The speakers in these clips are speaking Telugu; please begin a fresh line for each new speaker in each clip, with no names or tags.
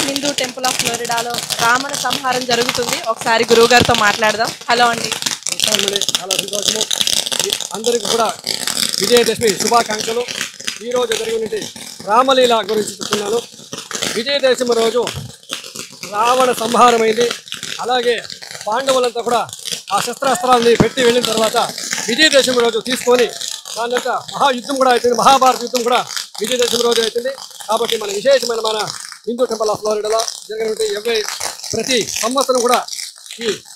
హిందూ టెంపుల్ ఆఫ్ ఫ్లోరిడాలో రావణ సంహారం జరుగుతుంది. ఒకసారి గురువు గారితో మాట్లాడదాం. హలో అండి.
చాలా సంతోషము. అందరికీ కూడా విజయదశమి శుభాకాంక్షలు. ఈరోజు జరిగినటువంటి రామలీల గురించి చెప్తున్నాను. విజయదశమి రోజు రావణ సంహారమైంది. అలాగే పాండవులంతా కూడా ఆ శస్త్రాస్త్రాలని పెట్టి వెళ్ళిన తర్వాత విజయదశమి రోజు తీసుకొని దానింతా మహాయుద్ధం కూడా అవుతుంది. మహాభారత యుద్ధం కూడా విజయదశమి రోజు అవుతుంది. కాబట్టి మన విశేషమైన మన హిందూ టెంపుల్ ఆఫ్ ఫ్లోరిడాలో జరిగినటువంటి ప్రతి సంవత్సరం కూడా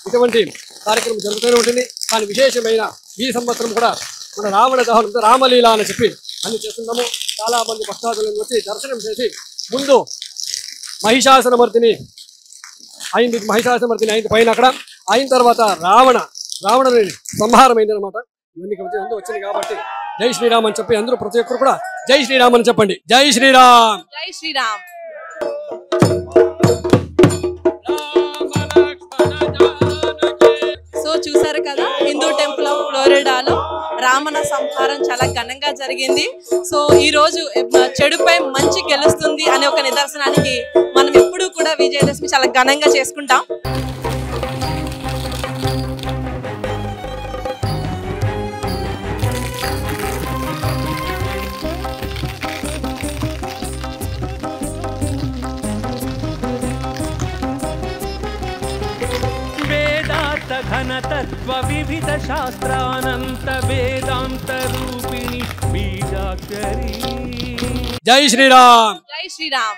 ఇటువంటి కార్యక్రమం జరుగుతూనే ఉంటుంది. కానీ విశేషమైన ఈ సంవత్సరం కూడా మన రావణ దహనం రామలీల అని చెప్పి అన్ని చేస్తున్నాము. చాలా మంది భక్తాదులను వచ్చి దర్శనం చేసి ముందు మహిషాసురమర్దిని అయింది పైన అక్కడ అయిన తర్వాత రావణుని సంహారం అయింది అనమాట. ఇవన్నీ వచ్చింది కాబట్టి జై శ్రీరామ్ అని చెప్పి అందరూ ప్రతి ఒక్కరు కూడా జై శ్రీరామ్ అని చెప్పండి. జై శ్రీరామ్.
జై శ్రీరామ్. సో చూసారు కదా, హిందూ టెంపుల్ ఆఫ్ ఫ్లోరిడాలో రావణ సంహారం చాలా ఘనంగా జరిగింది. సో ఈ రోజు చెడుపై మంచి గెలుస్తుంది అనే ఒక నిదర్శనానికి మనం ఎప్పుడూ కూడా విజయదశమి చాలా ఘనంగా చేసుకుంటాం.
घनतत्व विविध शास्त्रानंत वेदांत रूपिणी बीजाक्षरी.
जय श्रीराम.
जय श्रीराम.